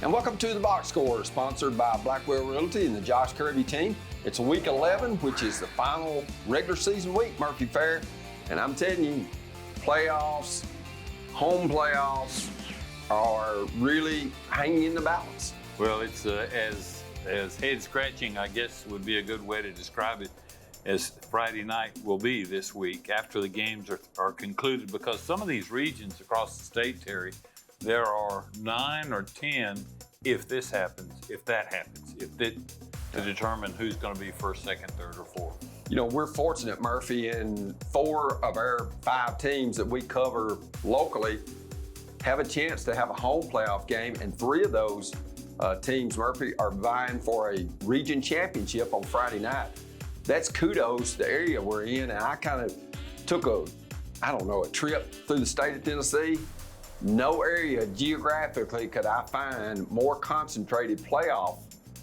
And welcome to the Box Score, sponsored by Blackwell Realty and the Josh Kirby team. It's week 11, which is the final regular season week, Murphy Fair. And I'm telling you, playoffs, home playoffs are really hanging in the balance. Well, it's as head scratching, I guess, would be a good way to describe it, as Friday night will be this week after the games are concluded, because some of these regions across the state, Terry, there are 9 or 10 if this happens, if that happens, to determine who's going to be first, second, third, or fourth. You know, we're fortunate, Murphy, and 4 of our 5 teams that we cover locally have a chance to have a home playoff game, and 3 of those teams, Murphy, are vying for a region championship on Friday night. That's kudos to the area we're in, and I kind of took a trip through the state of Tennessee. No area geographically could I find more concentrated playoff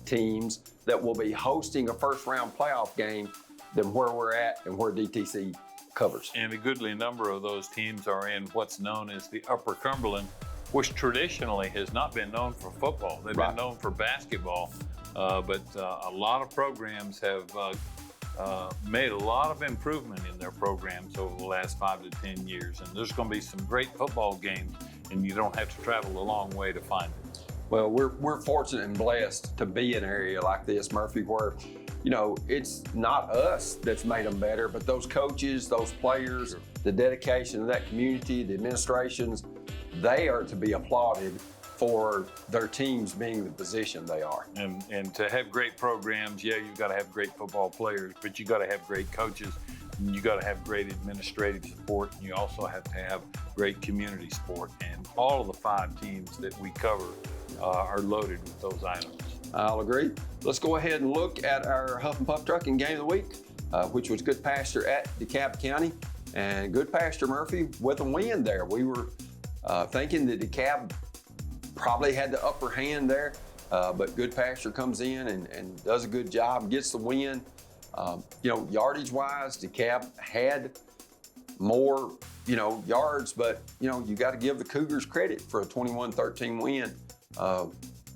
teams that will be hosting a first round playoff game than where we're at and where DTC covers. And a goodly number of those teams are in what's known as the Upper Cumberland, which traditionally has not been known for football. They've been known for basketball, but a lot of programs have made a lot of improvement in their programs over the last 5 to 10 years. And there's going to be some great football games, and you don't have to travel a long way to find it. Well, we're fortunate and blessed to be in an area like this, Murphy, where, you know, it's not us that's made them better, but those coaches, those players, the dedication of that community, the administrations, they are to be applauded for their teams being the position they are. And to have great programs, yeah, you've got to have great football players, but you got to have great coaches, and you got to have great administrative support, and you also have to have great community support. And all of the 5 teams that we cover are loaded with those items. I'll agree. Let's go ahead and look at our Huff and Puff Trucking Game of the Week, which was Good Pasture at DeKalb County. And Good Pasture, Murphy, with a win there. We were thinking that DeKalb probably had the upper hand there, but Good Pasture comes in and does a good job, gets the win. You know, yardage-wise, DeKalb had more, yards, but, you got to give the Cougars credit for a 21-13 win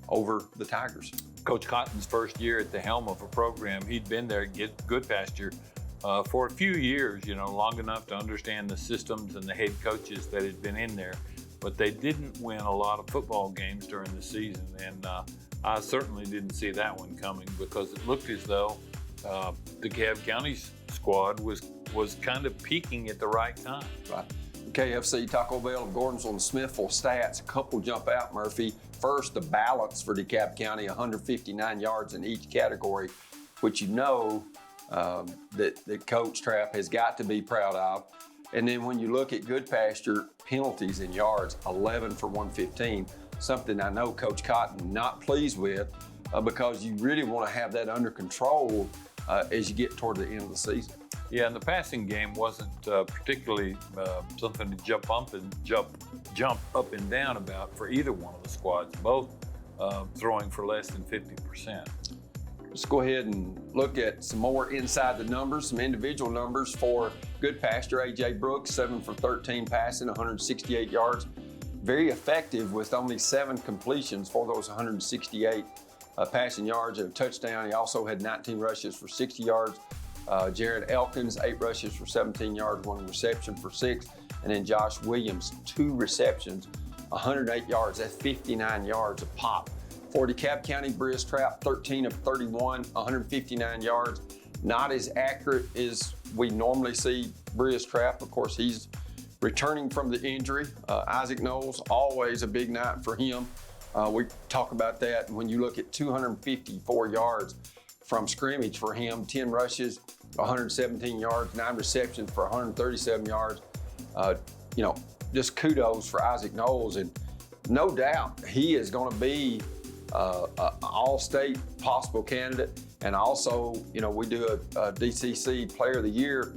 over the Tigers. Coach Cotton's first year at the helm of a program, he'd been there at Good Pasture for a few years, long enough to understand the systems and the head coaches that had been in there. But they didn't win a lot of football games during the season, and I certainly didn't see that one coming, because it looked as though DeKalb County's squad was kind of peaking at the right time. Right. KFC, Taco Bell, Gordonsville, and Smithville stats, a couple jump out, Murphy. First, the balance for DeKalb County, 159 yards in each category, which that Coach Trapp has got to be proud of. And then when you look at Good Pasture, penalties in yards, 11 for 115, something I know Coach Cotton not pleased with, because you really want to have that under control as you get toward the end of the season. Yeah, and the passing game wasn't particularly something to jump up and down about for either one of the squads, both throwing for less than 50%. Let's go ahead and look at some more inside the numbers, some individual numbers for Good Pasture. A.J. Brooks, 7 for 13 passing, 168 yards. Very effective with only 7 completions for those 168 passing yards and a touchdown. He also had 19 rushes for 60 yards. Jared Elkins, 8 rushes for 17 yards, 1 reception for 6. And then Josh Williams, 2 receptions, 108 yards. That's 59 yards a pop. For DeKalb County, Briz Trapp, 13 of 31, 159 yards. Not as accurate as we normally see Briz Trapp. Of course, he's returning from the injury. Isaac Knowles, always a big night for him. We talk about that. And when you look at 254 yards from scrimmage for him, 10 rushes, 117 yards, 9 receptions for 137 yards. Just kudos for Isaac Knowles. And no doubt he is going to be an all-state possible candidate. And also, we do a DTC Player of the Year.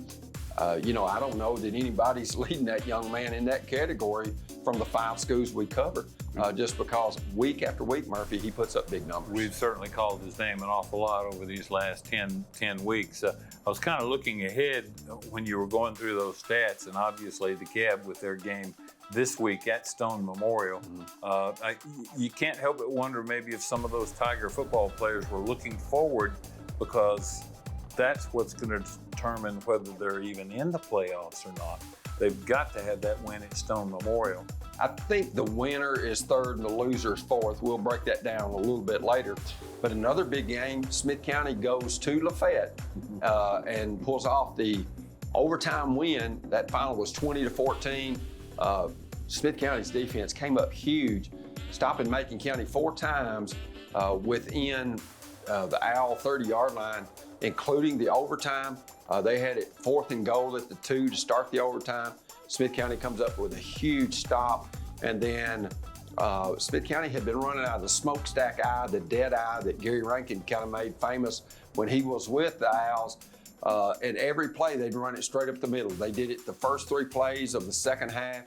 I don't know that anybody's leading that young man in that category from the 5 schools we cover, just because week after week, Murphy, he puts up big numbers. We've certainly called his name an awful lot over these last 10 weeks. I was kind of looking ahead when you were going through those stats, and obviously DeKalb with their game this week at Stone Memorial. You can't help but wonder maybe if some of those Tiger football players were looking forward, because that's what's going to determine whether they're even in the playoffs or not. They've got to have that win at Stone Memorial. I think the winner is third and the loser is fourth. We'll break that down a little bit later. But another big game, Smith County goes to Lafayette and pulls off the overtime win. That final was 20-14. Smith County's defense came up huge, stopping Macon County 4 times within the Owl 30-yard line, including the overtime. They had it 4th and goal at the 2 to start the overtime. Smith County comes up with a huge stop, and then Smith County had been running out of the smokestack eye, the dead eye that Gary Rankin kind of made famous when he was with the Owls. And every play, they'd run it straight up the middle. They did it the first 3 plays of the second half,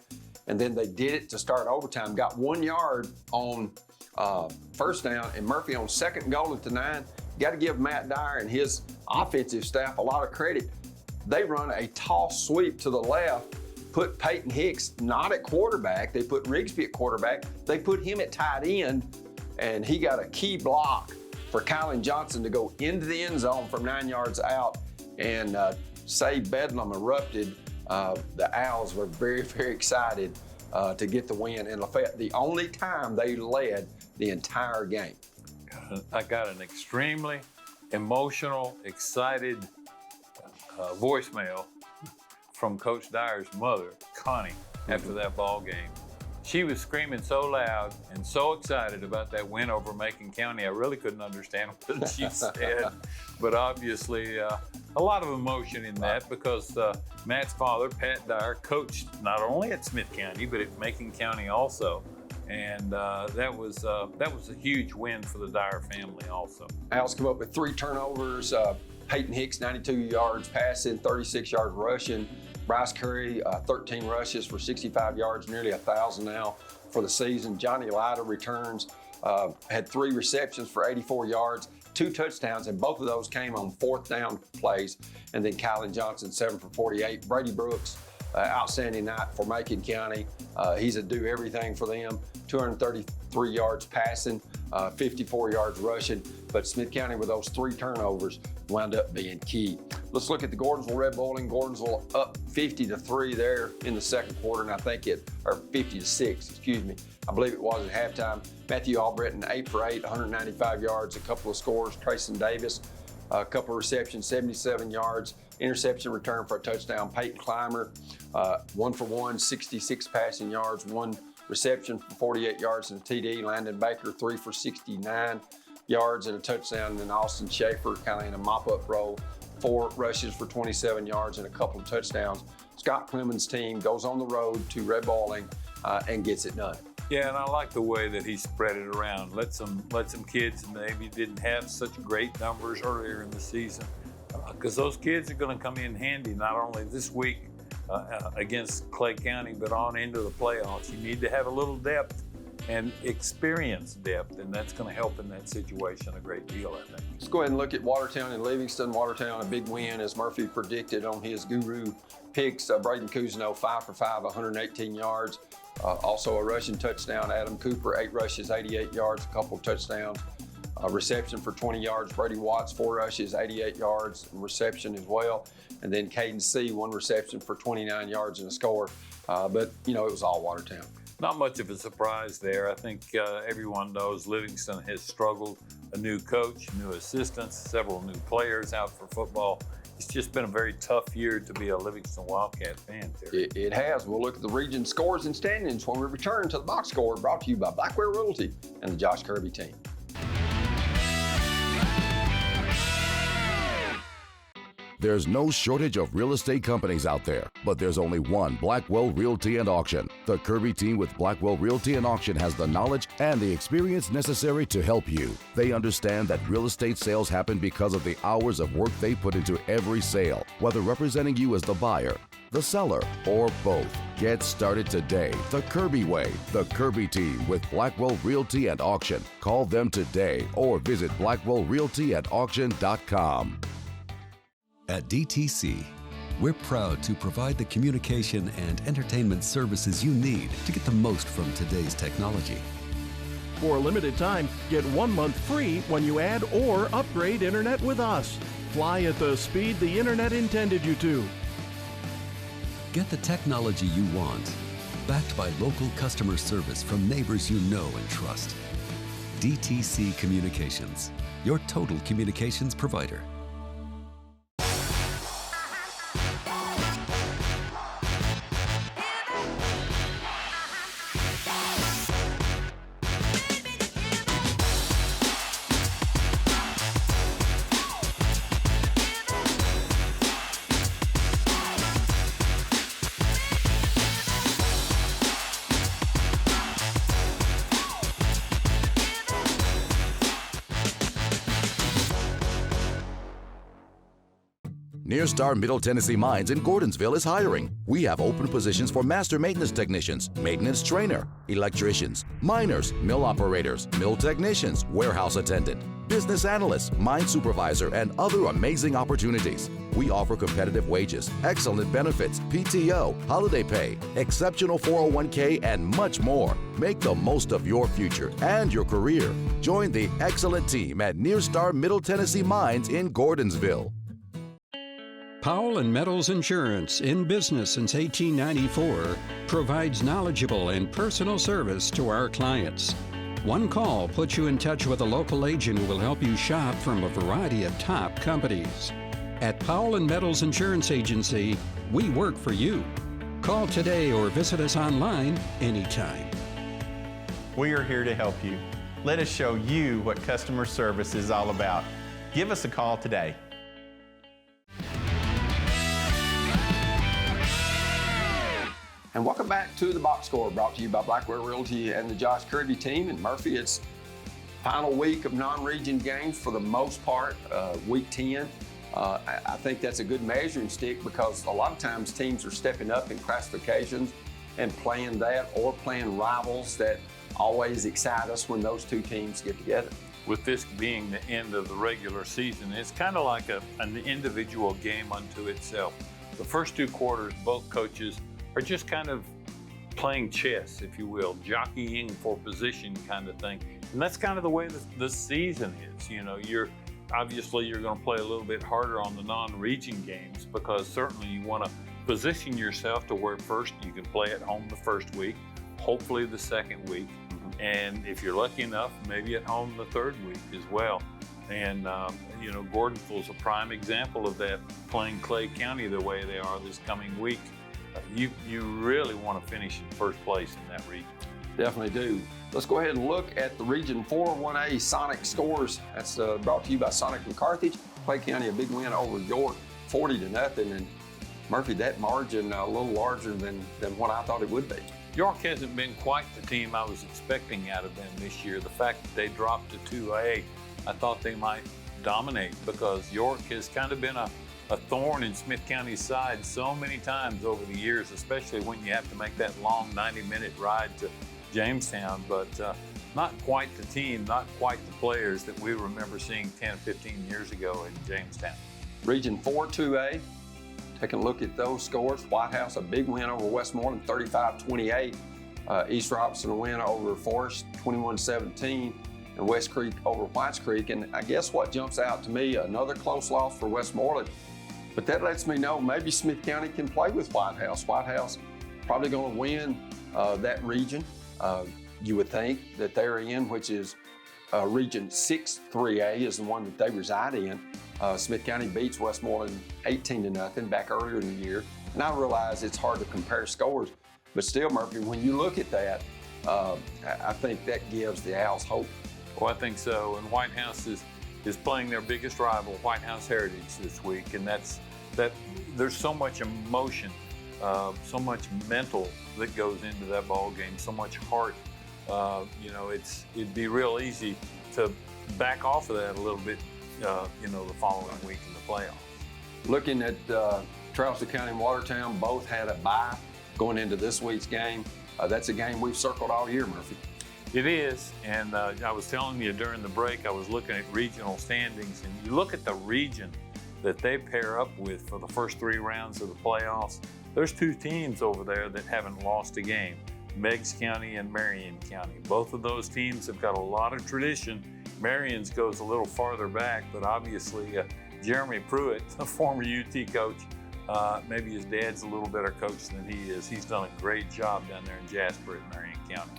and then they did it to start overtime. Got 1 yard on first down, and Murphy on 2nd and goal at the 9. Got to give Matt Dyer and his offensive staff a lot of credit. They run a toss sweep to the left, put Peyton Hicks not at quarterback. They put Rigsby at quarterback. They put him at tight end, and he got a key block for Kylan Johnson to go into the end zone from 9 yards out, and say bedlam erupted. The Owls were very, very excited to get the win in Lafayette, the only time they led the entire game. I got an extremely emotional, excited voicemail from Coach Dyer's mother, Connie, after that ball game. She was screaming so loud and so excited about that win over Macon County, I really couldn't understand what she said. But obviously, a lot of emotion in that, because Matt's father, Pat Dyer, coached not only at Smith County, but at Macon County also. And that was a huge win for the Dyer family also. Owls come up with 3 turnovers. Peyton Hicks, 92 yards passing, 36 yards rushing. Bryce Curry, 13 rushes for 65 yards, nearly 1,000 now for the season. Johnny Lyda returns, had 3 receptions for 84 yards, 2 touchdowns, and both of those came on 4th down plays. And then Kylan Johnson, 7 for 48. Brady Brooks, outstanding night for Macon County. He's a do everything for them. 233 yards passing, 54 yards rushing. But Smith County, with those 3 turnovers, wound up being key. Let's look at the Gordonsville Red Bowling. Gordonsville up 50-3 there in the second quarter, and I think 50-6, excuse me. I believe it was at halftime. Matthew Albritton, 8 for 8, 195 yards, a couple of scores. Trayson Davis, a couple of receptions, 77 yards. Interception return for a touchdown. Peyton Clymer, 1 for 1, 66 passing yards, 1 reception for 48 yards and a TD. Landon Baker, 3 for 69 yards and a touchdown. And then Austin Schaefer kind of in a mop-up role, 4 rushes for 27 yards and a couple of touchdowns. Scott Clemons' team goes on the road to Red Bowling and gets it done. Yeah, and I like the way that he spread it around. Let some kids that maybe didn't have such great numbers earlier in the season, because those kids are going to come in handy not only this week against Clay County, but on into the playoffs. You need to have a little depth and experience depth, and that's going to help in that situation a great deal, I think. Let's go ahead and look at Watertown and Livingston. Watertown, a big win, as Murphy predicted on his guru picks. Braden Cousineau, 5 for 5, 118 yards. Also a rushing touchdown. Adam Cooper, 8 rushes, 88 yards, a couple of touchdowns. Reception for 20 yards. Brady Watts, 4 rushes, 88 yards, and reception as well. And then Caden C, 1 reception for 29 yards and a score. But, it was all Watertown. Not much of a surprise there. I think everyone knows Livingston has struggled. A new coach, new assistants, several new players out for football. It's just been a very tough year to be a Livingston Wildcat fan, Terry. It has. We'll look at the region scores and standings when we return to the box score, brought to you by Blackware Realty and the Josh Kirby team. There's no shortage of real estate companies out there, but there's only one Blackwell Realty and Auction. The Kirby team with Blackwell Realty and Auction has the knowledge and the experience necessary to help you. They understand that real estate sales happen because of the hours of work they put into every sale, whether representing you as the buyer, the seller, or both. Get started today the Kirby way. The Kirby team with Blackwell Realty and Auction. Call them today or visit blackwellrealtyandauction.com. At DTC, we're proud to provide the communication and entertainment services you need to get the most from today's technology. For a limited time, get 1 month free when you add or upgrade internet with us. Fly at the speed the internet intended you to. Get the technology you want, backed by local customer service from neighbors you know and trust. DTC Communications, your total communications provider. Nearstar Middle Tennessee Mines in Gordonsville is hiring. We have open positions for master maintenance technicians, maintenance trainer, electricians, miners, mill operators, mill technicians, warehouse attendant, business analyst, mine supervisor, and other amazing opportunities. We offer competitive wages, excellent benefits, PTO, holiday pay, exceptional 401k, and much more. Make the most of your future and your career. Join the excellent team at Nearstar Middle Tennessee Mines in Gordonsville. Powell & Meadows Insurance, in business since 1894, provides knowledgeable and personal service to our clients. One call puts you in touch with a local agent who will help you shop from a variety of top companies. At Powell & Meadows Insurance Agency, we work for you. Call today or visit us online anytime. We are here to help you. Let us show you what customer service is all about. Give us a call today. And welcome back to the Box Score, brought to you by Blackwell Realty and the Josh Kirby team. And Murphy, it's final week of non-region games for the most part, week 10. I think that's a good measuring stick because a lot of times teams are stepping up in classifications and playing that or playing rivals that always excite us when those two teams get together. With this being the end of the regular season, it's kind of like an individual game unto itself. The first two quarters, both coaches are just kind of playing chess, if you will, jockeying for position kind of thing. And that's kind of the way the season is. You know, obviously you're going to play a little bit harder on the non-region games because certainly you want to position yourself to where first you can play at home the first week, hopefully the second week, and if you're lucky enough, maybe at home the third week as well. And you know, Gordonsville's a prime example of that, playing Clay County the way they are this coming week. You really want to finish in first place in that region. Definitely do. Let's go ahead and look at the Region 4 1A Sonic scores. That's brought to you by Sonic and Carthage. Clay County, a big win over York, 40-0. And Murphy, that margin a little larger than what I thought it would be. York hasn't been quite the team I was expecting out of them this year. The fact that they dropped to 2A, I thought they might dominate because York has kind of been a thorn in Smith County's side so many times over the years, especially when you have to make that long 90-minute ride to Jamestown, but not quite the team, not quite the players that we remember seeing 10, 15 years ago in Jamestown. Region 4 2A, taking a look at those scores. White House, a big win over Westmoreland, 35-28. East Robinson, a win over Forest, 21-17. And West Creek over Whites Creek. And I guess what jumps out to me, another close loss for Westmoreland. But that lets me know maybe Smith County can play with White House. White House probably going to win that region. You would think that they're in, which is Region 6 3A is the one that they reside in. Smith County beats Westmoreland 18-0 back earlier in the year. And I realize it's hard to compare scores, but still, Murphy, when you look at that, I think that gives the Owls hope. Well, I think so. And White House is playing their biggest rival, White House Heritage, this week, and there's so much emotion, so much mental that goes into that ball game, so much heart. You know, it'd be real easy to back off of that a little bit, you know, the following week in the playoffs. Looking at Charleston County and Watertown, both had a bye going into this week's game. That's a game we've circled all year, Murphy. It is, and I was telling you during the break, I was looking at regional standings, and you look at the region that they pair up with for the first 3 rounds of the playoffs, there's 2 teams over there that haven't lost a game, Meigs County and Marion County. Both of those teams have got a lot of tradition. Marion's goes a little farther back, but obviously Jeremy Pruitt, the former UT coach, maybe his dad's a little better coach than he is. He's done a great job down there in Jasper at Marion County.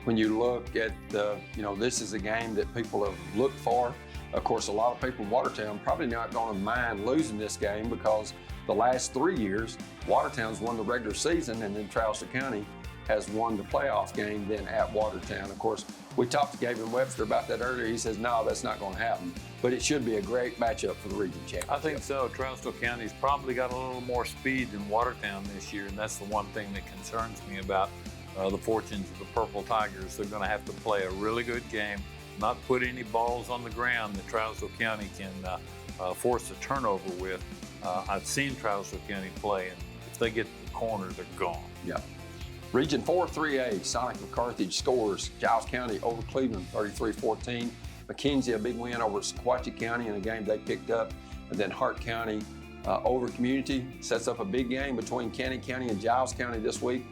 When you look at this is a game that people have looked for. Of course, a lot of people in Watertown probably not going to mind losing this game because the last 3 years, Watertown's won the regular season, and then Charleston County has won the playoff game then at Watertown. Of course, we talked to Gavin Webster about that earlier. He says, no, that's not going to happen. But it should be a great matchup for the region championship. I think so. Charleston County's probably got a little more speed than Watertown this year, and that's the one thing that concerns me about the fortunes of the Purple Tigers. They're going to have to play a really good game, not put any balls on the ground that Charleston County can force a turnover with. I've seen Charleston County play, and if they get to the corner, they're gone. Yeah. Region 4 3A, Sonic McCarthage scores Giles County over Cleveland 33-14. McKenzie, a big win over Sequatchie County in a game they picked up. And then Hart County over Community sets up a big game between Cannon County and Giles County this week.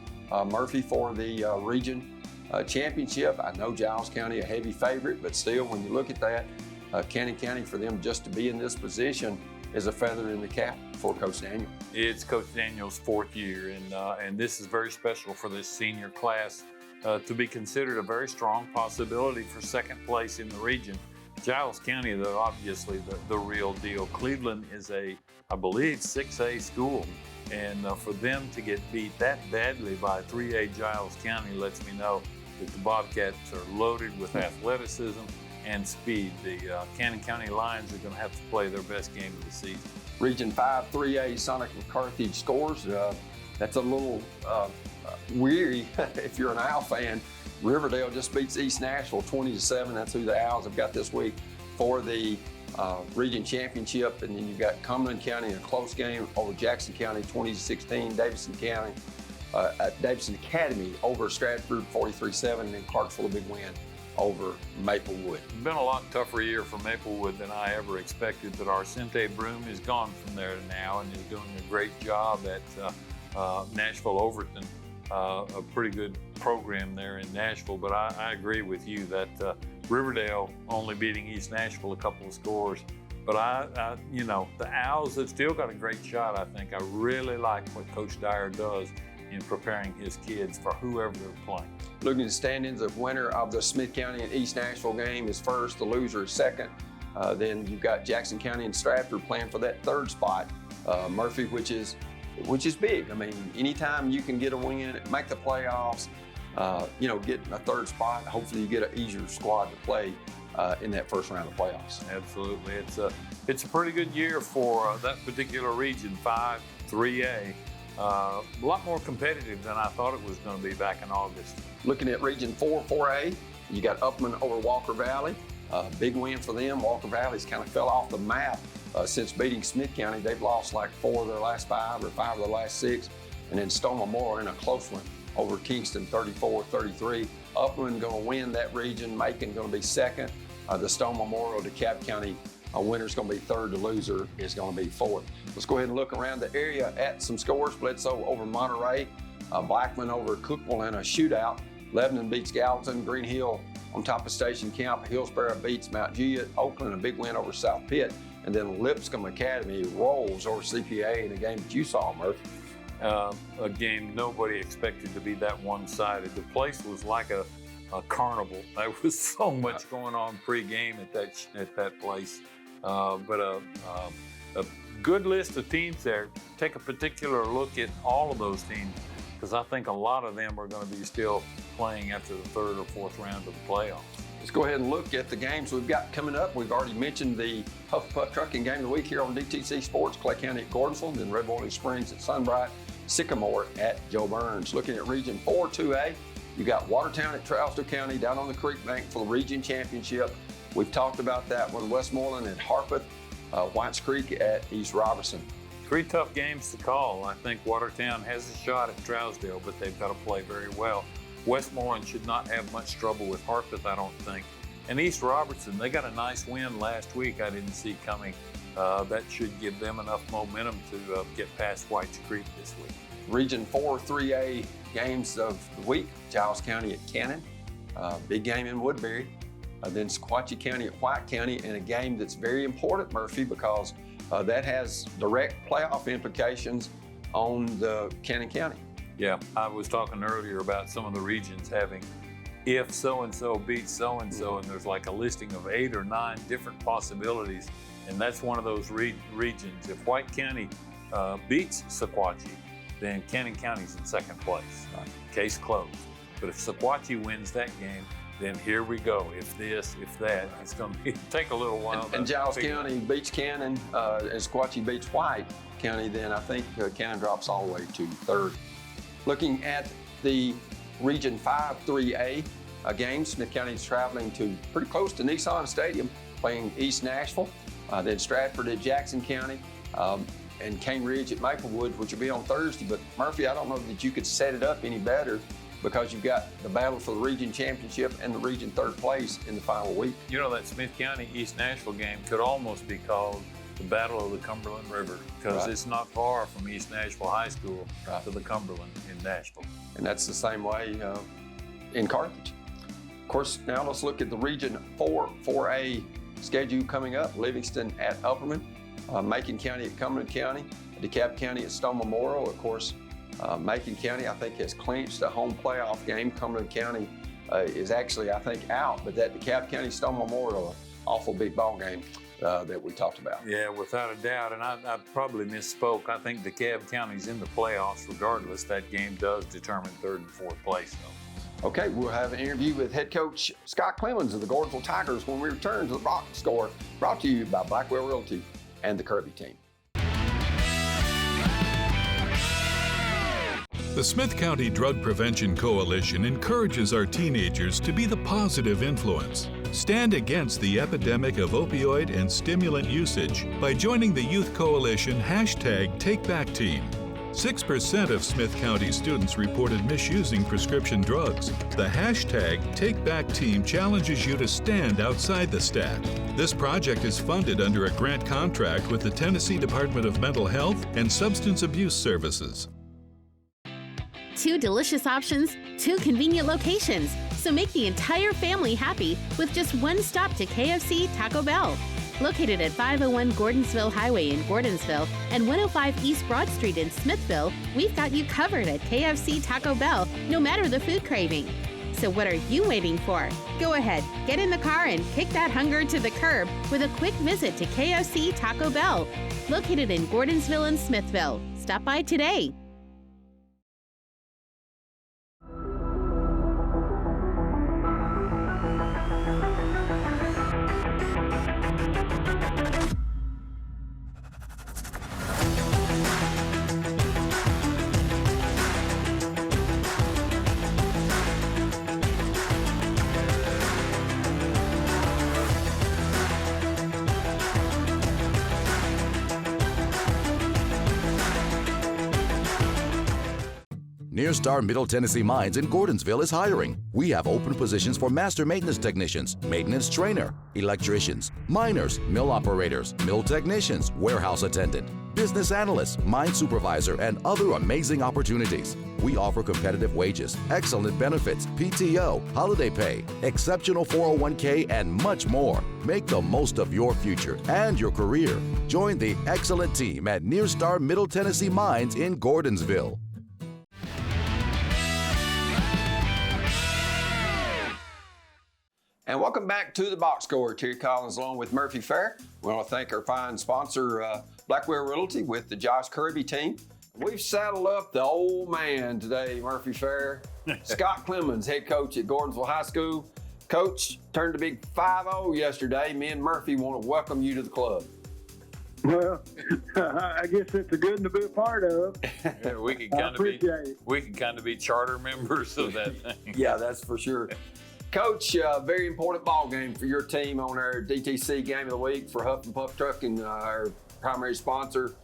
Murphy for the region championship. I know Giles County a heavy favorite, but still, when you look at that, Cannon County, for them just to be in this position is a feather in the cap for Coach Daniel. It's Coach Daniel's 4th year, and this is very special for this senior class to be considered a very strong possibility for 2nd place in the region. Giles County, though, obviously the real deal. Cleveland is I believe, 6A school, and for them to get beat that badly by 3A Giles County lets me know that the Bobcats are loaded with athleticism and speed. The Cannon County Lions are going to have to play their best game of the season. Region 5 3A, Sonic McCarthage scores. That's a little weary if you're an Owl fan. Riverdale just beats East Nashville 20-7. That's who the Owls have got this week for the region championship. And then you've got Cumberland County in a close game over Jackson County 20-16. Davidson Academy over Stratford 43-7. And then Clarksville a big win over Maplewood. It's been a lot tougher year for Maplewood than I ever expected, but Arcente Broom is gone from there now and is doing a great job at Nashville Overton. A pretty good program there in Nashville, but I agree with you that Riverdale only beating East Nashville a couple of scores. But the Owls have still got a great shot, I think. I really like what Coach Dyer does in preparing his kids for whoever they're playing. Looking at the standings, the winner of the Smith County and East Nashville game is first, the loser is second. Then you've got Jackson County and Stratford playing for that 3rd spot. Murphy, which is big. I mean, anytime you can get a win, make the playoffs, get a 3rd spot, hopefully you get an easier squad to play in that first round of playoffs. Absolutely. It's a pretty good year for that particular region, 5 3A. A lot more competitive than I thought it was going to be back in August. Looking at Region 4 4A, you got Upman over Walker Valley. Big win for them. Walker Valley's kind of fell off the map since beating Smith County. They've lost like 4 of their last 5 or 5 of their last 6. And then Stone Memorial in a close one over Kingston 34-33. Upland going to win that region. Macon going to be 2nd. The Stone Memorial DeKalb County winner's going to be 3rd. The loser is going to be 4th. Let's go ahead and look around the area at some scores. Bledsoe over Monterey. Blackman over Cookville in a shootout. Lebanon beats Gallatin. Green Hill on top of Station Camp. Hillsborough beats Mount Juliet. Oakland a big win over South Pitt. And then Lipscomb Academy rolls over CPA in a game that you saw, Murphy. A game nobody expected to be that one-sided. The place was like a carnival. There was so much going on pre-game at that place. But a good list of teams there. Take a particular look at all of those teams, because I think a lot of them are going to be still playing after the 3rd or 4th round of the playoffs. Let's go ahead and look at the games we've got coming up. We've already mentioned the Huff Puff Trucking Game of the Week here on DTC Sports. Clay County at Gordonsville, then Red Boiling Springs at Sunbright, Sycamore at Joe Burns. Looking at Region 4 2A, you got Watertown at Charleston County down on the Creek Bank for the region championship. We've talked about that one. Westmoreland at Harpeth, Whites Creek at East Robertson. 3 tough games to call. I think Watertown has a shot at Trousdale, but they've got to play very well. Westmoreland should not have much trouble with Harpeth, I don't think. And East Robertson, they got a nice win last week I didn't see coming that should give them enough momentum to get past White's Creek this week. Region 4 3A games of the week: Giles County at Cannon, big game in Woodbury, then Sequatchie County at White County, and a game that's very important, Murphy, because that has direct playoff implications on the Cannon County. Yeah, I was talking earlier about some of the regions having if so-and-so beats so-and-so, and there's like a listing of 8 or 9 different possibilities, and that's one of those regions. If White County beats Sequatchie, then Cannon County's in second place. Right. Case closed. But if Sequatchie wins that game, then here we go. If this, if that, it's going to take a little while. And Giles County beats Cannon, and Sequatchie beats White County, then I think Cannon drops all the way to third. Looking at the Region 5 3A game, Smith County is traveling to pretty close to Nissan Stadium, playing East Nashville, then Stratford at Jackson County, and Cane Ridge at Maplewood, which will be on Thursday. But Murphy, I don't know that you could set it up any better, because you've got the battle for the region championship and the region third place in the final week. You know, that Smith County East Nashville game could almost be called the Battle of the Cumberland River, because it's not far from East Nashville High School to the Cumberland in Nashville. And that's the same way in Carthage. Of course, now let's look at the Region 4 4A schedule coming up. Livingston at Upperman, Macon County at Cumberland County, DeKalb County at Stone Memorial. Of course, Macon County, I think, has clinched a home playoff game. Cumberland County is actually, I think, out, but that DeKalb County Stone Memorial, an awful big ball game that we talked about. Yeah, without a doubt, and I probably misspoke. I think DeKalb County's in the playoffs regardless. That game does determine third and fourth place, though. Okay, we'll have an interview with head coach Scott Clemons of the Gordonsville Tigers when we return to the Box Score, brought to you by Blackwell Realty and the Kirby team. The Smith County Drug Prevention Coalition encourages our teenagers to be the positive influence. Stand against the epidemic of opioid and stimulant usage by joining the Youth Coalition #TakeBackTeam. 6% of Smith County students reported misusing prescription drugs. The #TakeBackTeam challenges you to stand outside the stack. This project is funded under a grant contract with the Tennessee Department of Mental Health and Substance Abuse Services. 2 delicious options, 2 convenient locations. So make the entire family happy with just one stop to KFC Taco Bell. Located at 501 Gordonsville Highway in Gordonsville and 105 East Broad Street in Smithville, we've got you covered at KFC Taco Bell, no matter the food craving. So what are you waiting for? Go ahead, get in the car and kick that hunger to the curb with a quick visit to KFC Taco Bell. Located in Gordonsville and Smithville. Stop by today. Nearstar Middle Tennessee Mines in Gordonsville is hiring. We have open positions for master maintenance technicians, maintenance trainer, electricians, miners, mill operators, mill technicians, warehouse attendant, business analyst, mine supervisor, and other amazing opportunities. We offer competitive wages, excellent benefits, PTO, holiday pay, exceptional 401k, and much more. Make the most of your future and your career. Join the excellent team at Nearstar Middle Tennessee Mines in Gordonsville. And welcome back to the Box Score. Terry Collins along with Murphy Fair. We want to thank our fine sponsor, Blackwell Realty, with the Josh Kirby team. We've saddled up the old man today, Murphy Fair. Scott Clemons, head coach at Gordonsville High School. Coach, turned a big 5-0 yesterday. Me and Murphy want to welcome you to the club. Well, I guess it's a good to be a part of. Yeah, we can kind of be charter members of that thing. Yeah, that's for sure. Coach, very important ball game for your team on our DTC Game of the Week for Huff and Puff Trucking, our primary sponsor.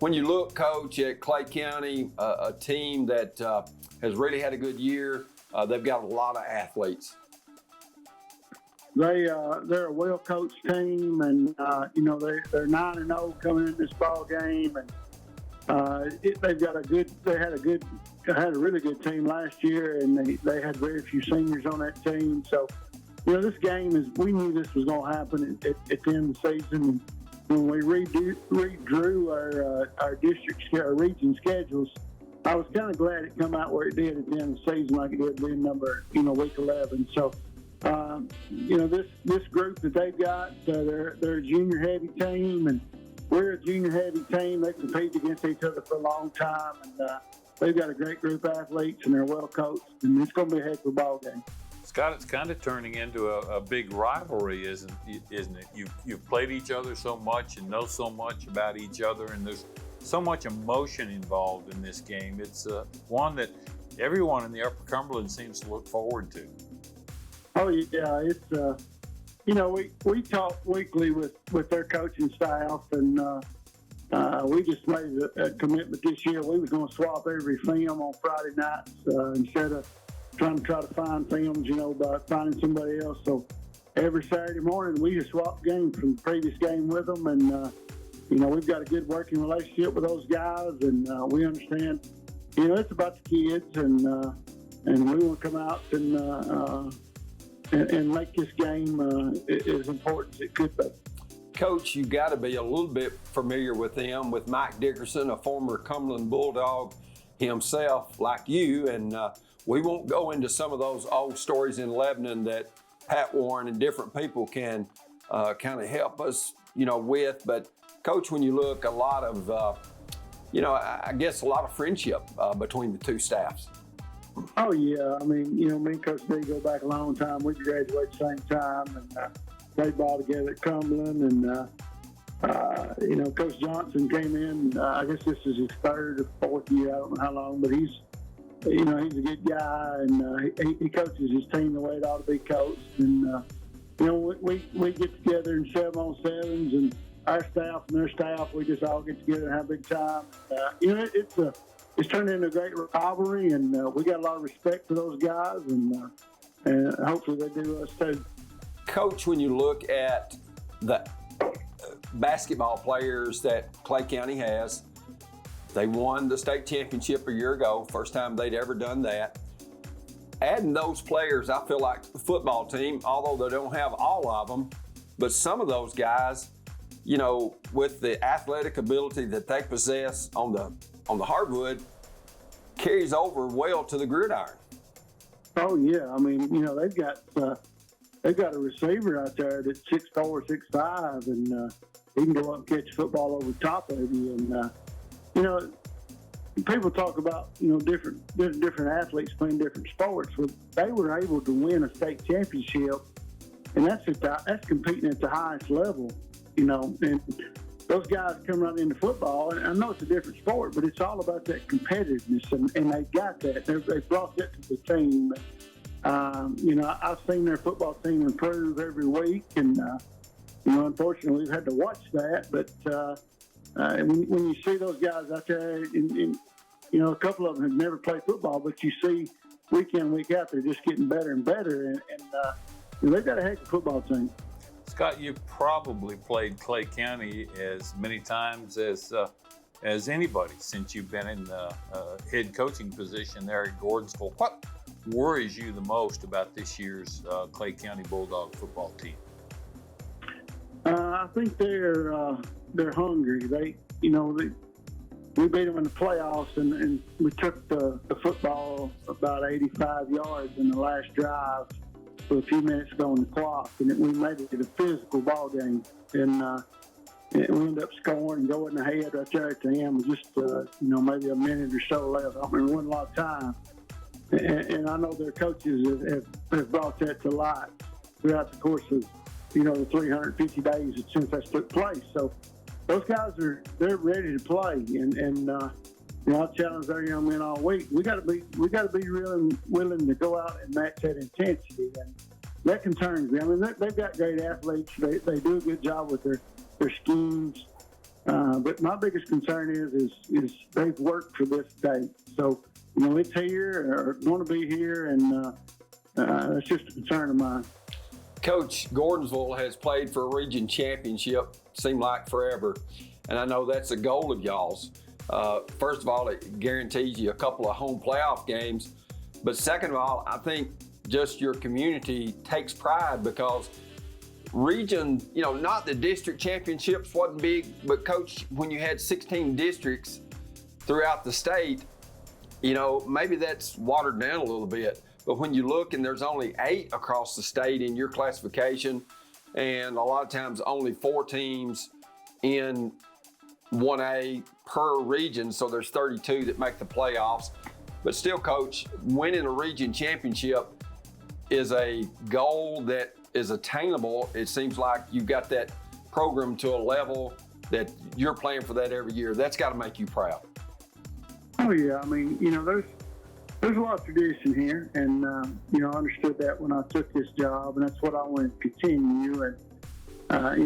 When you look, Coach, at Clay County, a team that has really had a good year, they've got a lot of athletes. they're a well-coached team, and they're 9-0 coming in this ball game, and they had a really good team last year, and they had very few seniors on that team. So, this game we knew this was going to happen at the end of the season. When we redrew our region schedules, I was kind of glad it come out where it did at the end of the season, like it did in week 11. So, this group that they've got, they're a junior heavy team, and we're a junior heavy team. They compete against each other for a long time, and they've got a great group of athletes, and they're well coached, and it's going to be a heck of a ball game. Scott, it's kind of turning into a big rivalry, isn't it? You've played each other so much and know so much about each other, and there's so much emotion involved in this game. It's one that everyone in the Upper Cumberland seems to look forward to. Oh yeah, it's we talk weekly with their coaching staff, and we just made a commitment this year. We was going to swap every film on Friday nights instead of trying to find films, by finding somebody else. So every Saturday morning, we just swap games from the previous game with them, and we've got a good working relationship with those guys, and we understand, it's about the kids, and we want to come out and make this game as important as it could be. Coach, you got to be a little bit familiar with them, with Mike Dickerson, a former Cumberland Bulldog himself, like you, and we won't go into some of those old stories in Lebanon that Pat Warren and different people can kind of help us, with. But Coach, when you look, a lot of, I guess a lot of friendship between the two staffs. Oh yeah, I mean, me and Coach D go back a long time. We graduated at the same time, and played ball together at Cumberland, and Coach Johnson came in. I guess this is his third or fourth year. I don't know how long, but he's a good guy, and he coaches his team the way it ought to be coached. And we get together in 7-on-7s, and our staff and their staff, we just all get together and have a big time. It's turned into a great rivalry, and we got a lot of respect for those guys, and hopefully they do us too. Coach, when you look at the basketball players that Clay County has, they won the state championship a year ago, first time they'd ever done that. Adding those players, I feel like the football team, although they don't have all of them, but some of those guys, with the athletic ability that they possess on the hardwood, carries over well to the gridiron. Oh yeah, I mean, they've got a receiver out there that's 6'4", 6'5", and he can go up and catch football over the top of you. And people talk about different athletes playing different sports. Well, they were able to win a state championship, and that's competing at the highest level. And those guys come right into football, and I know it's a different sport, but it's all about that competitiveness, and they got that. They brought that to the team. I've seen their football team improve every week, and unfortunately we've had to watch that. But when you see those guys out there, and a couple of them have never played football, but you see week in, week out, they're just getting better and better, and they've got a heck of a football team. Scott, you've probably played Clay County as many times as anybody since you've been in the head coaching position there at Gordonsville. What worries you the most about this year's Clay County Bulldog football team? I think they're hungry. We beat them in the playoffs, and we took the football about 85 yards in the last drive with a few minutes ago on the clock, and we made it a physical ball game, and we ended up scoring and going ahead right there at the end with just maybe a minute or so left. I don't remember, wasn't a lot of time, and I know their coaches have brought that to light throughout the course of the 350 days since that took place. So those guys they're ready to play, and I challenge our young men all week. We got to be really willing to go out and match that intensity, and that concerns me. I mean, they've got great athletes. They do a good job with their schemes, but my biggest concern is they've worked for this date. So it's here or going to be here, and that's just a concern of mine. Coach, Gordonsville has played for a region championship, seemed like forever, and I know that's a goal of y'all's. First of all, it guarantees you a couple of home playoff games, but second of all, I think just your community takes pride because region, not the district championships wasn't big, but Coach, when you had 16 districts throughout the state, maybe that's watered down a little bit. But when you look and there's only 8 across the state in your classification, and a lot of times only 4 teams in 1A per region, so there's 32 that make the playoffs. But still, Coach, winning a region championship is a goal that is attainable. It seems like you've got that program to a level that you're playing for that every year. That's got to make you proud. Oh, yeah. I mean, there's a lot of tradition here, and, I understood that when I took this job, and that's what I want to continue. And,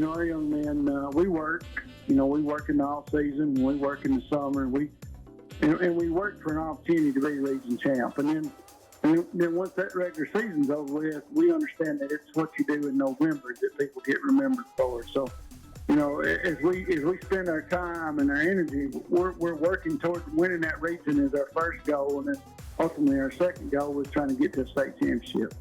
our young men, we work, we work in the off season, we work in the summer, and we work for an opportunity to be region champ. And then once that regular season's over with, we understand that it's what you do in November that people get remembered for. So, as we spend our time and our energy, we're working towards winning that region as our first goal, and then ultimately our second goal was trying to get to a state championship.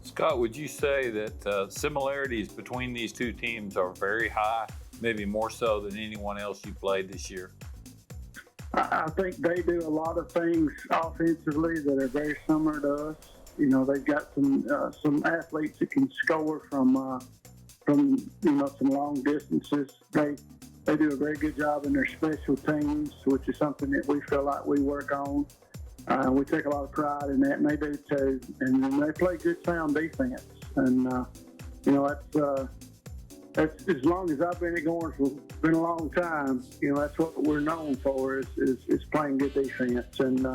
Scott, would you say that similarities between these two teams are very high, maybe more so than anyone else you played this year? I think they do a lot of things offensively that are very similar to us. They've got some athletes that can score from some long distances. They do a very good job in their special teams, which is something that we feel like we work on. We take a lot of pride in that, and they do too. And then they play good, sound defense. And that's as long as I've been at Gordonsville, been a long time. That's what we're known for is playing good defense. And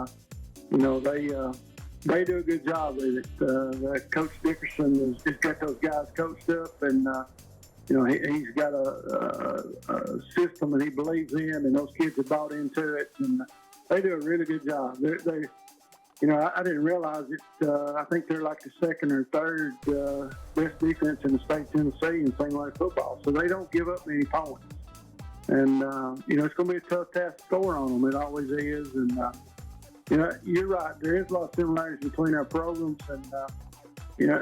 they do a good job with it. Coach Dickerson has got those guys coached up, and he's got a system that he believes in, and those kids have bought into it, and they do a really good job. I didn't realize it. I think they're like the second or third best defense in the state of Tennessee in single-A football. So they don't give up many points. And, it's going to be a tough task to score on them. It always is. And, you're right. There is a lot of similarities between our programs. And,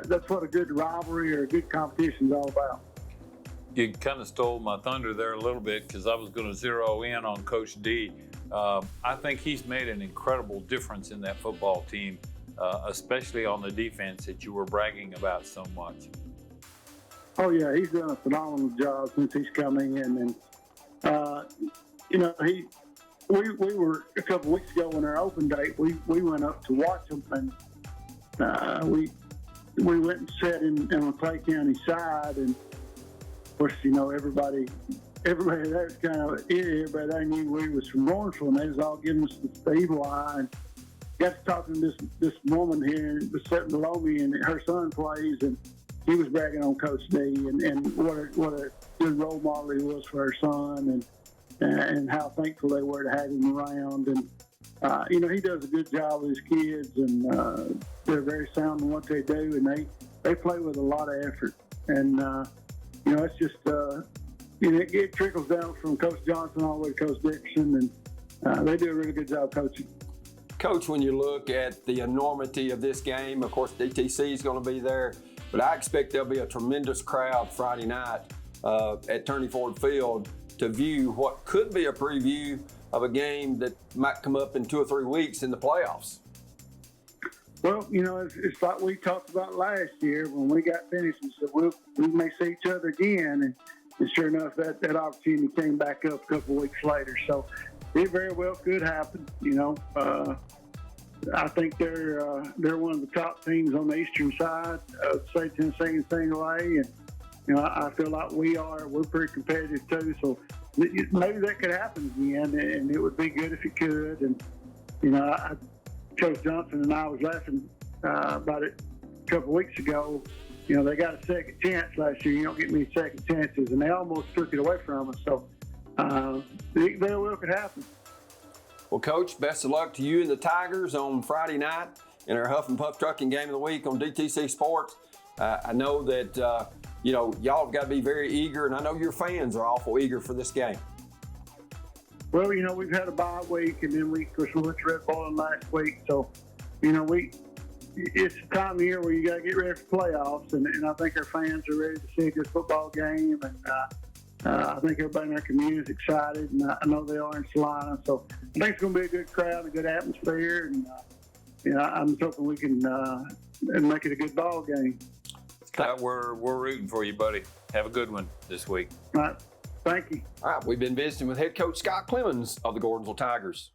that's what a good rivalry or a good competition is all about. You kind of stole my thunder there a little bit because I was going to zero in on Coach D. I think he's made an incredible difference in that football team, especially on the defense that you were bragging about so much. Oh, yeah, he's done a phenomenal job since he's come in. And, we were a couple weeks ago on our open date, we went up to watch him, and we went and sat on the Clay County side, and of course, everybody there was kind of everybody they knew we was from Gordonsville, and they was all giving us the evil eye. And got to talking to this woman here was sitting below me, and her son plays, and he was bragging on Coach D and what a good role model he was for her son, and how thankful they were to have him around. And he does a good job with his kids, and they're very sound in what they do, and they play with a lot of effort. And it's just it trickles down from Coach Johnson all the way to Coach Dixon, and they do a really good job coaching. Coach, when you look at the enormity of this game, of course, DTC is going to be there, but I expect there'll be a tremendous crowd Friday night at Turney Ford Field to view what could be a preview of a game that might come up in 2 or 3 weeks in the playoffs. Well, it's like we talked about last year when we got finished and said, we may see each other again. And sure enough, that opportunity came back up a couple of weeks later. So it very well could happen. I think they're one of the top teams on the eastern side of the state of Tennessee in single A. And, I feel like we're pretty competitive too. So maybe that could happen again, and it would be good if it could. And, Coach Johnson and I was laughing about it a couple of weeks ago. They got a second chance last year. You don't get many second chances, and they almost took it away from us. So it very well could happen. Well, Coach, best of luck to you and the Tigers on Friday night in our Huff and Puff Trucking Game of the Week on DTC Sports. I know that, y'all have got to be very eager, and I know your fans are awful eager for this game. Well, we've had a bye week, and then of course, we went to Red Bowling last week. So, it's a time of year where you got to get ready for playoffs, and I think our fans are ready to see a good football game, and I think everybody in our community is excited, and I know they are in Salina. So I think it's going to be a good crowd, a good atmosphere, and I'm hoping we can make it a good ball game. Scott, we're rooting for you, buddy. Have a good one this week. All right. Thank you. All right, we've been visiting with head coach Scott Clemons of the Gordonsville Tigers.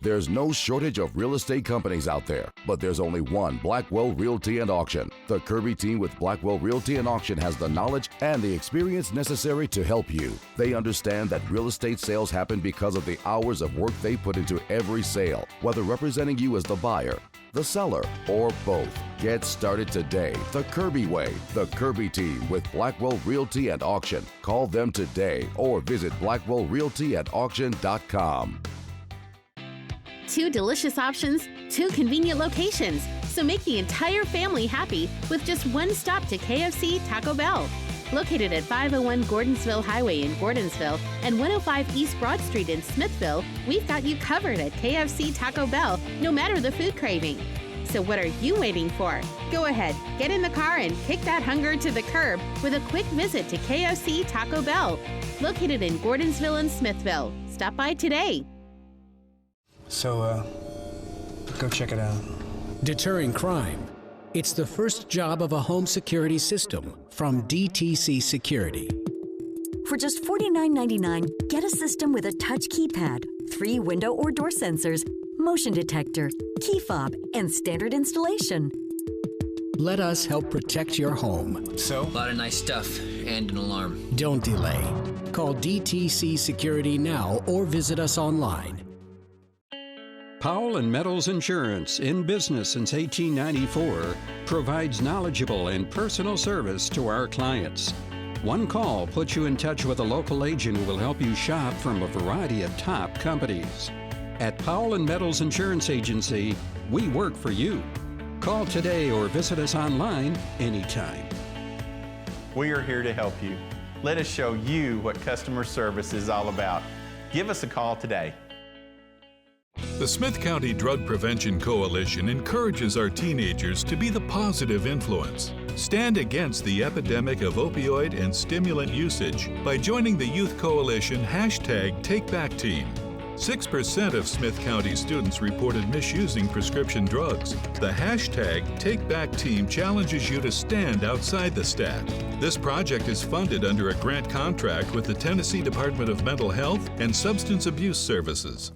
There's no shortage of real estate companies out there, but there's only one Blackwell Realty and Auction. The Kirby team with Blackwell Realty and Auction has the knowledge and the experience necessary to help you. They understand that real estate sales happen because of the hours of work they put into every sale, whether representing you as the buyer, the seller, or both. Get started today the Kirby way. The Kirby team with Blackwell Realty and Auction. Call them today or visit blackwellrealtyandauction.com. 2 delicious options, 2 convenient locations. So make the entire family happy with just one stop to KFC Taco Bell. Located at 501 Gordonsville Highway in Gordonsville and 105 East Broad Street in Smithville, we've got you covered at KFC Taco Bell, no matter the food craving. So what are you waiting for? Go ahead, get in the car and kick that hunger to the curb with a quick visit to KFC Taco Bell. Located in Gordonsville and Smithville. Stop by today. So, go check it out. Deterring crime. It's the first job of a home security system from DTC Security. For just $49.99, get a system with a touch keypad, 3 window or door sensors, motion detector, key fob, and standard installation. Let us help protect your home. So? A lot of nice stuff and an alarm. Don't delay. Call DTC Security now or visit us online. Powell & Meadows Insurance, in business since 1894, provides knowledgeable and personal service to our clients. One call puts you in touch with a local agent who will help you shop from a variety of top companies. At Powell & Meadows Insurance Agency, we work for you. Call today or visit us online anytime. We are here to help you. Let us show you what customer service is all about. Give us a call today. The Smith County Drug Prevention Coalition encourages our teenagers to be the positive influence. Stand against the epidemic of opioid and stimulant usage by joining the Youth Coalition #TakeBackTeam. 6% of Smith County students reported misusing prescription drugs. The #TakeBackTeam challenges you to stand outside the stack. This project is funded under a grant contract with the Tennessee Department of Mental Health and Substance Abuse Services.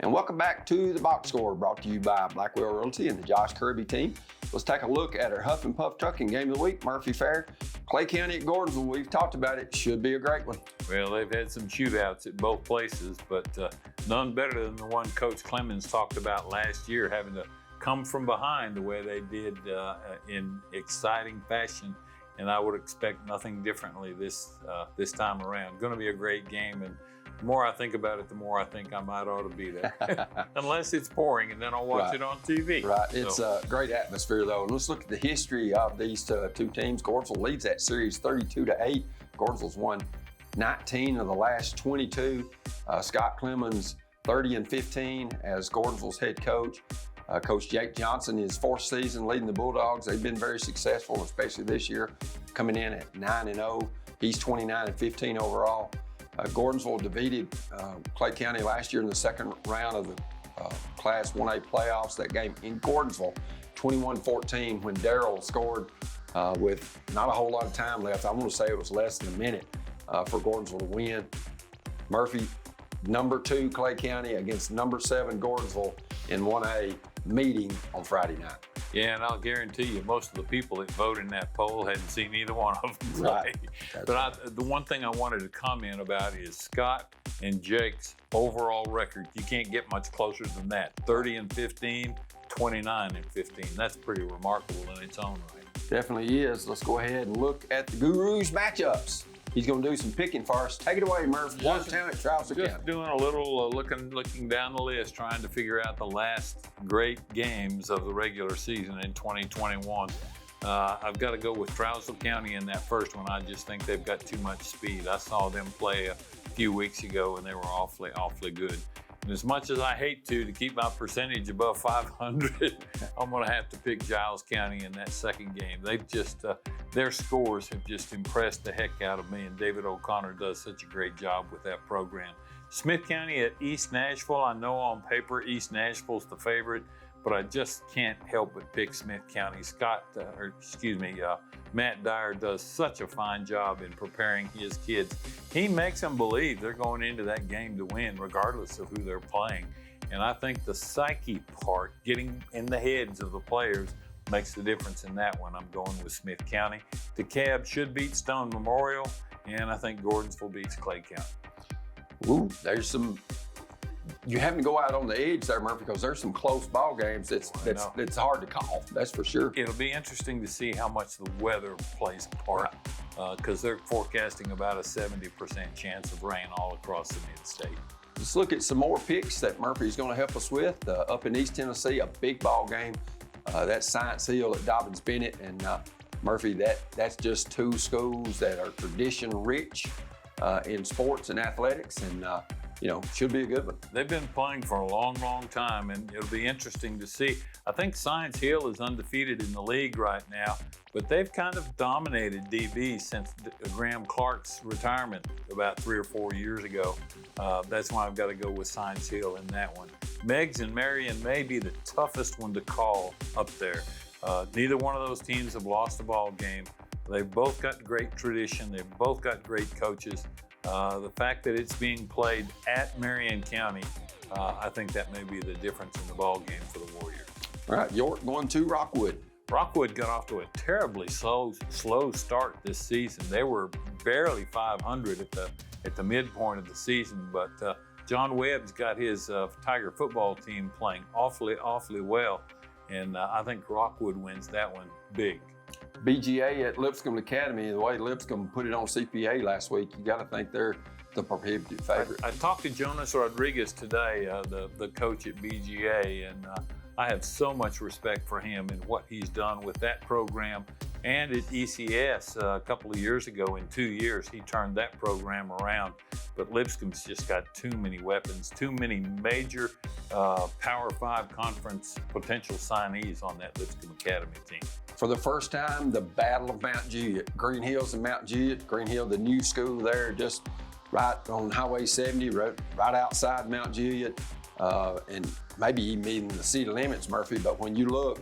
And welcome back to the Box Score, brought to you by Blackwell Realty and the Josh Kirby team. Let's take a look at our Huff and Puff Trucking Game of the Week, Murphy Fair. Clay County at Gordonsville, we've talked about it, should be a great one. Well, they've had some shootouts at both places, but none better than the one Coach Clemons talked about last year, having to come from behind the way they did in exciting fashion. And I would expect nothing differently this time around. Going to be a great game, and the more I think about it, the more I think I might ought to be there. Unless it's pouring, and then I'll watch it on TV. Right, it's a great atmosphere though. And let's look at the history of these two teams. Gordonsville leads that series 32-8. Gordonsville's won 19 of the last 22. Scott Clemons 30-15 as Gordonsville's head coach. Coach Jake Johnson, his 4th season leading the Bulldogs. They've been very successful, especially this year, coming in at 9-0. He's 29-15 overall. Gordonsville defeated Clay County last year in the second round of the Class 1A playoffs. That game in Gordonsville, 21-14, when Darrell scored with not a whole lot of time left. I want to say it was less than a minute for Gordonsville to win. Murphy, number 2 Clay County against number 7 Gordonsville in 1A meeting on Friday night. Yeah, and I'll guarantee you most of the people that voted in that poll hadn't seen either one of them play. Right. But the one thing I wanted to comment about is Scott and Jake's overall record. You can't get much closer than that. 30-15, 29-15. That's pretty remarkable in its own right. Definitely is. Let's go ahead and look at the Gurus matchups. He's going to do some picking for us. Take it away, Murph. Watertown at Charleston County. Just doing a little looking down the list, trying to figure out the last great games of the regular season in 2021. I've got to go with Trousdale County in that first one. I just think they've got too much speed. I saw them play a few weeks ago, and they were awfully good. And as much as I hate to keep my percentage above 500, I'm going to have to pick Giles County in that second game. They've just, their scores have just impressed the heck out of me, and David O'Connor does such a great job with that program. Smith County at East Nashville. I know on paper East Nashville's the favorite, but I just can't help but pick Smith County. Matt Dyer does such a fine job in preparing his kids. He makes them believe they're going into that game to win, regardless of who they're playing. And I think the psyche part, getting in the heads of the players, makes the difference in that one. I'm going with Smith County. DeKalb should beat Stone Memorial, and I think Gordonsville beats Clay County. Ooh, there's some. You have to go out on the edge there, Murphy, because there's some close ball games that's hard to call. That's for sure. It'll be interesting to see how much the weather plays a part, because they're forecasting about a 70% chance of rain all across the mid-state. Let's look at some more picks that Murphy's going to help us with. Up in East Tennessee, a big ball game. That's Science Hill at Dobbins Bennett, and Murphy. That's just two schools that are tradition-rich in sports and athletics, and should be a good one. They've been playing for a long, long time, and it'll be interesting to see. I think Science Hill is undefeated in the league right now, but they've kind of dominated DB since Graham Clark's retirement about 3 or 4 years ago. That's why I've got to go with Science Hill in that one. Meigs and Marion may be the toughest one to call up there. Neither one of those teams have lost a ball game. They've both got great tradition. They've both got great coaches. The fact that it's being played at Marion County, I think that may be the difference in the ball game for the Warriors. All right, York going to Rockwood. Rockwood got off to a terribly slow start this season. They were barely 500 at the midpoint of the season, but John Webb's got his Tiger football team playing awfully well, and I think Rockwood wins that one big. BGA at Lipscomb Academy, the way Lipscomb put it on CPA last week, you got to think they're the prohibitive favorite. I talked to Jonas Rodriguez today, the coach at BGA, and I have so much respect for him and what he's done with that program. And at ECS a couple of years ago, in 2 years, he turned that program around. But Lipscomb's just got too many weapons, too many major Power 5 conference potential signees on that Lipscomb Academy team. For the first time, the Battle of Mount Juliet. Green Hills and Mount Juliet. Green Hill, the new school there, just right on Highway 70, right outside Mount Juliet, and maybe even the city limits, Murphy. But when you look,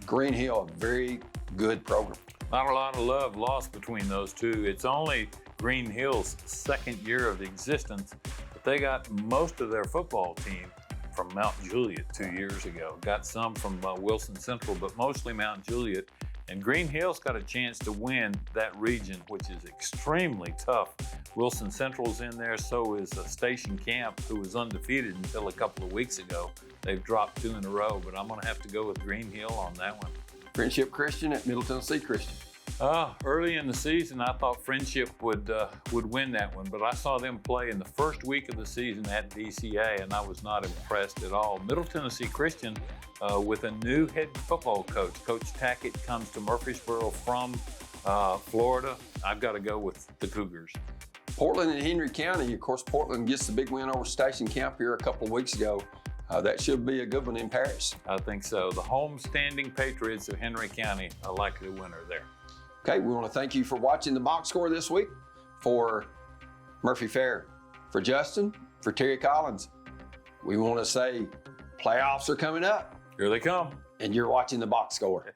Green Hill, a very good program. Not a lot of love lost between those two. It's only Green Hill's second year of existence, but they got most of their football team from Mount Juliet 2 years ago. Got some from Wilson Central, but mostly Mount Juliet. And Green Hill's got a chance to win that region, which is extremely tough. Wilson Central's in there, so is Station Camp, who was undefeated until a couple of weeks ago. They've dropped 2 in a row, but I'm going to have to go with Green Hill on that one. Friendship Christian at Middle Tennessee Christian. Early in the season, I thought Friendship would win that one, but I saw them play in the first week of the season at DCA, and I was not impressed at all. Middle Tennessee Christian, with a new head football coach. Coach Tackett comes to Murfreesboro from Florida. I've got to go with the Cougars. Portland and Henry County. Of course, Portland gets the big win over Station Camp here a couple of weeks ago. That should be a good one in Paris. I think so. The home-standing Patriots of Henry County are likely the winner there. Okay, we want to thank you for watching the box score this week. For Murphy Fair, for Justin, for Terry Collins, we want to say playoffs are coming up. Here they come. And you're watching the box score.